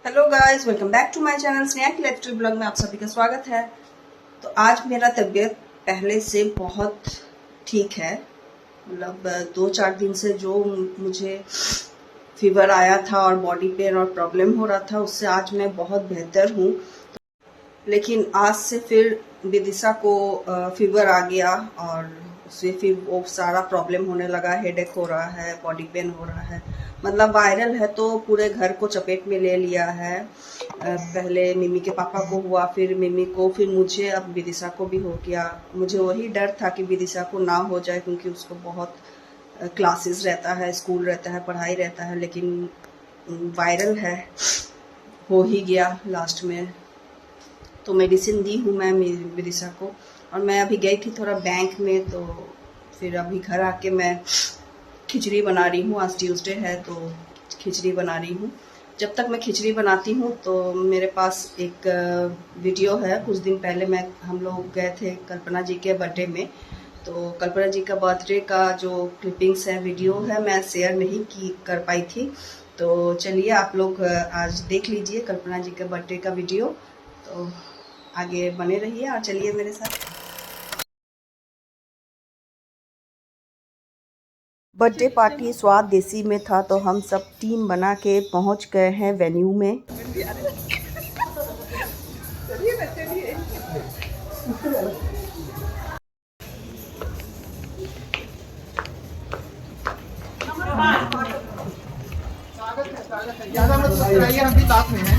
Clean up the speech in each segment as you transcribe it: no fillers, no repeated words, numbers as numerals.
Hello guys, welcome back to my channel Sneha की lifestyle blog में आप सभी का स्वागत है। तो आज मेरा तबीयत पहले से बहुत ठीक है। मतलब 2-4 दिन से जो मुझे फीवर आया था और बॉडी पेन और प्रॉब्लम हो रहा था, उससे आज मैं बहुत बेहतर हूँ। लेकिन आज से फिर विदिशा को फीवर आ गया और उससे फिर वो सारा प्रॉब्लम होने लगा। हेडेक हो रहा है, बॉडी पेन हो रहा है, मतलब वायरल है तो पूरे घर को चपेट में ले लिया है। पहले मिमी के पापा को हुआ, फिर मिमी को, फिर मुझे, अब विदिशा को भी हो गया। मुझे वही डर था कि विदिशा को ना हो जाए, क्योंकि उसको बहुत क्लासेस रहता है, स्कूल रहता है, पढ़ाई रहता है। लेकिन वायरल है, हो ही गया लास्ट में। तो मेडिसिन दी हूँ मैं विदिशा को। और मैं अभी गई थी थोड़ा बैंक में, तो फिर अभी घर आके मैं खिचड़ी बना रही हूँ। आज ट्यूसडे है तो खिचड़ी बना रही हूँ। जब तक मैं खिचड़ी बनाती हूँ तो मेरे पास एक वीडियो है। कुछ दिन पहले हम लोग गए थे कल्पना जी के बर्थडे में। तो कल्पना जी का बर्थडे का जो क्लिपिंग्स है, वीडियो है, मैं शेयर नहीं कर पाई थी। तो चलिए आप लोग आज देख लीजिए कल्पना जी के बर्थडे का वीडियो। तो आगे बने रहिए और चलिए मेरे साथ। बर्थडे पार्टी स्वाद देसी में था, तो हम सब टीम बना के पहुंच गए हैं वेन्यू में। ज्यादा मत मुस्कुराइए, हम भी साथ में हैं।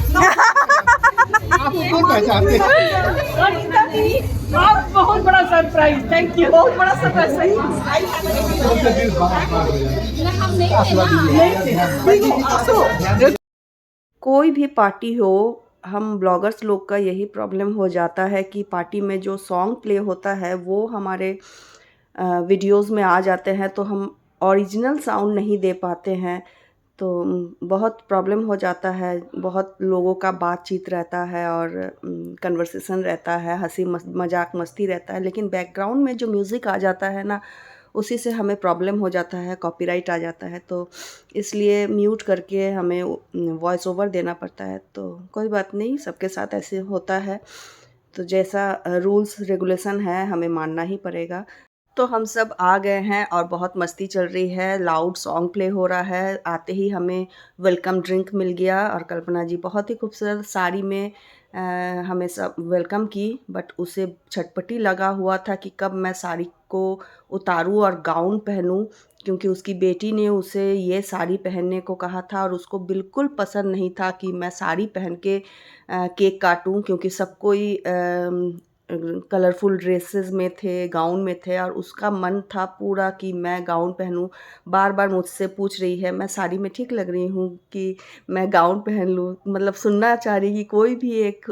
आपको कौन पहचानते हैं? आप बहुत बड़ा सरप्राइज, थैंक यू। बहुत बड़ा सरप्राइज। कोई भी पार्टी हो, हम ब्लॉगर्स लोग का यही प्रॉब्लम हो जाता है कि पार्टी में जो सॉन्ग प्ले होता है वो हमारे वीडियोस में आ जाते हैं, तो हम ओरिजिनल साउंड नहीं दे पाते हैं। तो बहुत प्रॉब्लम हो जाता है। बहुत लोगों का बातचीत रहता है और कन्वर्सेशन रहता है, हंसी मजाक मस्ती रहता है, लेकिन बैकग्राउंड में जो म्यूज़िक आ जाता है ना, उसी से हमें प्रॉब्लम हो जाता है, कॉपीराइट आ जाता है। तो इसलिए म्यूट करके हमें वॉइस ओवर देना पड़ता है। तो कोई बात नहीं, सबके साथ ऐसे होता है। तो जैसा रूल्स रेगुलेशन है हमें मानना ही पड़ेगा। तो हम सब आ गए हैं और बहुत मस्ती चल रही है, लाउड सॉन्ग प्ले हो रहा है। आते ही हमें वेलकम ड्रिंक मिल गया और कल्पना जी बहुत ही खूबसूरत साड़ी में हमें सब वेलकम की। बट उसे छटपटी लगा हुआ था कि कब मैं साड़ी को उतारूँ और गाउन पहनूँ, क्योंकि उसकी बेटी ने उसे ये साड़ी पहनने को कहा था और उसको बिल्कुल पसंद नहीं था कि मैं साड़ी पहन के केक काटूँ, क्योंकि सब कोई कलरफुल ड्रेसेस में थे, गाउन में थे, और उसका मन था पूरा कि मैं गाउन पहनूं। बार बार मुझसे पूछ रही है, मैं साड़ी में ठीक लग रही हूँ कि मैं गाउन पहन लूँ। मतलब सुनना चाह रही कि कोई भी एक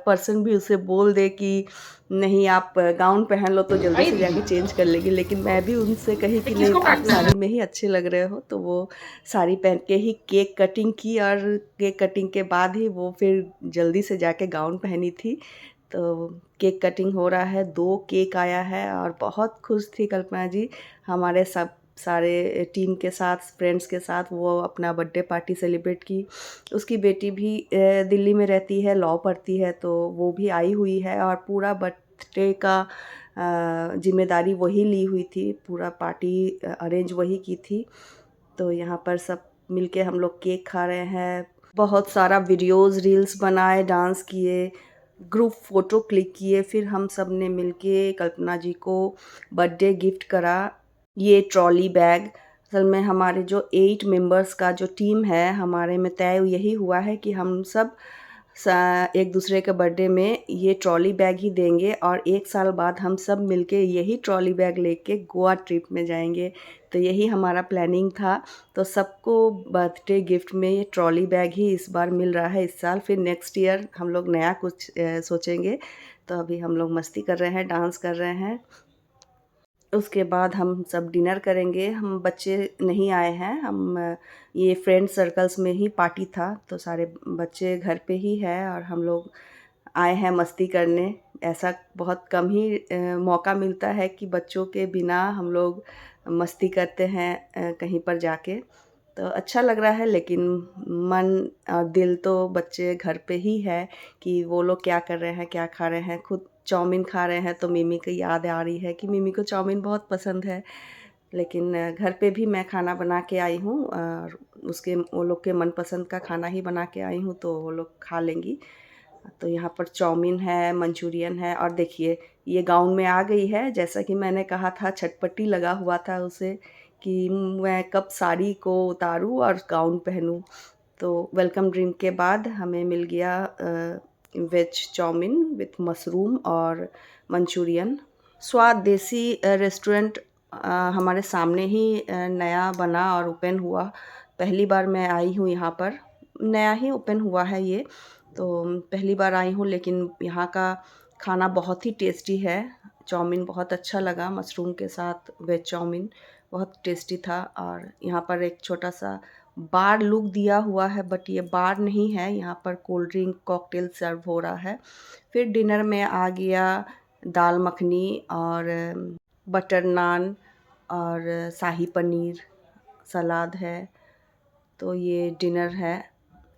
पर्सन भी उसे बोल दे कि नहीं आप गाउन पहन लो, तो जल्दी से जाके चेंज कर लेगी। लेकिन मैं भी उनसे कही कि नहीं, आप साड़ी में ही अच्छे लग रहे हो। तो वो साड़ी पहन के ही केक कटिंग की और केक कटिंग के बाद ही वो फिर जल्दी से जाके गाउन पहनी थी। तो केक कटिंग हो रहा है, 2 केक आया है और बहुत खुश थी कल्पना जी। हमारे सब सारे टीम के साथ, फ्रेंड्स के साथ वो अपना बर्थडे पार्टी सेलिब्रेट की। उसकी बेटी भी दिल्ली में रहती है, लॉ पढ़ती है, तो वो भी आई हुई है और पूरा बर्थडे का जिम्मेदारी वही ली हुई थी। पूरा पार्टी अरेंज वही की थी। तो यहाँ पर सब मिलके हम लोग केक खा रहे हैं। बहुत सारा वीडियोज़, रील्स बनाए, डांस किए, ग्रुप फ़ोटो क्लिक किए। फिर हम सब ने मिलके कल्पना जी को बर्थडे गिफ्ट करा ये ट्रॉली बैग। असल में हमारे जो 8 मेंबर्स का जो टीम है, हमारे में तय यही हुआ है कि हम सब एक दूसरे के बर्थडे में ये ट्रॉली बैग ही देंगे और 1 साल बाद हम सब मिलके यही ट्रॉली बैग लेके गोवा ट्रिप में जाएंगे। तो यही हमारा प्लानिंग था। तो सबको बर्थडे गिफ्ट में ये ट्रॉली बैग ही इस बार मिल रहा है इस साल। फिर नेक्स्ट ईयर हम लोग नया कुछ सोचेंगे। तो अभी हम लोग मस्ती कर रहे हैं, डांस कर रहे हैं। उसके बाद हम सब डिनर करेंगे। हम बच्चे नहीं आए हैं, हम ये फ्रेंड सर्कल्स में ही पार्टी था, तो सारे बच्चे घर पे ही है और हम लोग आए हैं मस्ती करने। ऐसा बहुत कम ही मौका मिलता है कि बच्चों के बिना हम लोग मस्ती करते हैं कहीं पर जाके। तो अच्छा लग रहा है, लेकिन मन और दिल तो बच्चे घर पे ही है कि वो लोग क्या कर रहे हैं, क्या खा रहे हैं। खुद चाउमीन खा रहे हैं तो मिमी की याद आ रही है कि मिमी को चाउमीन बहुत पसंद है। लेकिन घर पे भी मैं खाना बना के आई हूँ और वो लोग के मनपसंद का खाना ही बना के आई हूँ, तो वो लोग खा लेंगी। तो यहाँ पर चाउमीन है, मंचूरियन है, और देखिए ये गाउन में आ गई है। जैसा कि मैंने कहा था, छटपटी लगा हुआ था उसे कि मैं कब साड़ी को उतारूँ और गाउन पहनूँ। तो वेलकम ड्रिंक के बाद हमें मिल गया वेज चाउमीन विथ मशरूम और मंचूरियन। स्वाद देसी रेस्टोरेंट हमारे सामने ही नया बना और ओपन हुआ। पहली बार मैं आई हूँ यहाँ पर, नया ही ओपन हुआ है ये, तो पहली बार आई हूँ। लेकिन यहाँ का खाना बहुत ही टेस्टी है। चाउमीन बहुत अच्छा लगा, मशरूम के साथ वेज चाउमीन बहुत टेस्टी था। और यहाँ पर एक छोटा सा बार लुक दिया हुआ है, बट ये बार नहीं है, यहाँ पर कोल्ड ड्रिंक कॉकटेल सर्व हो रहा है। फिर डिनर में आ गया दाल मखनी और बटर नान और शाही पनीर, सलाद है। तो ये डिनर है।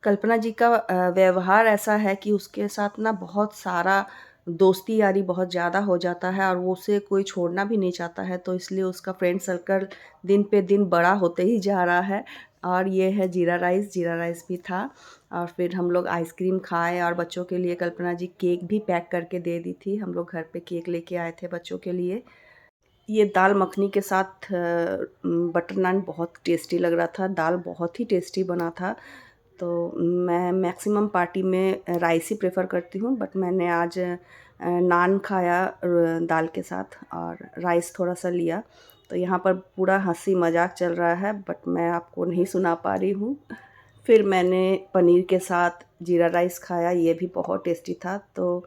कल्पना जी का व्यवहार ऐसा है कि उसके साथ ना बहुत सारा दोस्ती यारी बहुत ज़्यादा हो जाता है और वो उसे कोई छोड़ना भी नहीं चाहता है, तो इसलिए उसका फ्रेंड सर्कल दिन पे दिन बड़ा होते ही जा रहा है। और ये है जीरा राइस भी था। और फिर हम लोग आइसक्रीम खाए और बच्चों के लिए कल्पना जी केक भी पैक करके दे दी थी। हम लोग घर पे केक लेके आए थे बच्चों के लिए। ये दाल मखनी के साथ बटर नान बहुत टेस्टी लग रहा था। दाल बहुत ही टेस्टी बना था। तो मैं मैक्सिमम पार्टी में राइस ही प्रेफर करती हूँ, बट मैंने आज नान खाया दाल के साथ और राइस थोड़ा सा लिया। तो यहाँ पर पूरा हंसी मजाक चल रहा है, बट मैं आपको नहीं सुना पा रही हूँ। फिर मैंने पनीर के साथ जीरा राइस खाया, ये भी बहुत टेस्टी था। तो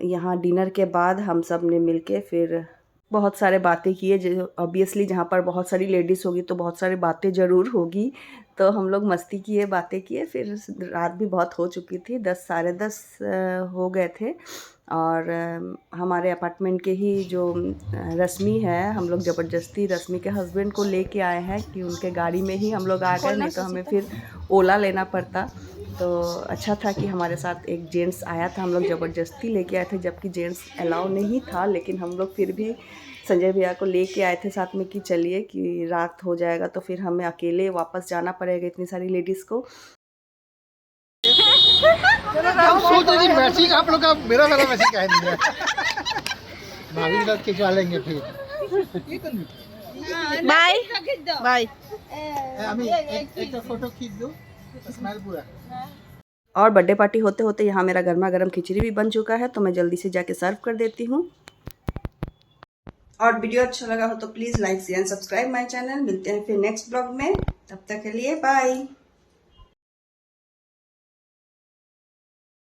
यहाँ डिनर के बाद हम सब ने मिलके फिर बहुत सारे बातें किए। जो ऑब्वियसली जहाँ पर बहुत सारी लेडीज़ होगी तो बहुत सारी बातें ज़रूर होगी। तो हम लोग मस्ती किए, बातें किए। फिर रात भी बहुत हो चुकी थी, 10 साढ़े 10 हो गए थे। और हमारे अपार्टमेंट के ही जो रश्मि है, हम लोग ज़बरदस्ती रश्मि के हस्बैंड को लेके आए हैं कि उनके गाड़ी में ही हम लोग आ गए, नहीं तो हमें फिर ओला लेना पड़ता। तो अच्छा था कि हमारे साथ एक जेंट्स आया था, हम लोग ज़बरदस्ती लेके आए थे, जबकि जेंट्स अलाउ नहीं था। लेकिन हम लोग फिर भी संजय भैया को लेके आए थे साथ में कि चलिए कि रात हो जाएगा तो फिर हमें अकेले वापस जाना पड़ेगा इतनी सारी लेडीज़ को। हम सोच रहे थे मैचिंग आप लोग का मेरा मैचिंग है नहीं है। भाभी के साथ खिंचवा लेंगे फिर। Bye bye. আমি একটা फोटो खींच दो, स्माइल पूरा। और बर्थडे पार्टी होते होते यहाँ मेरा गर्मा गर्म खिचड़ी भी बन चुका है, तो मैं जल्दी से जाके सर्व कर देती हूँ। और वीडियो अच्छा लगा हो तो please like share and subscribe my channel. मिलते हैं फिर नेक्स्ट ब्लॉग में, तब तक के लिए बाय।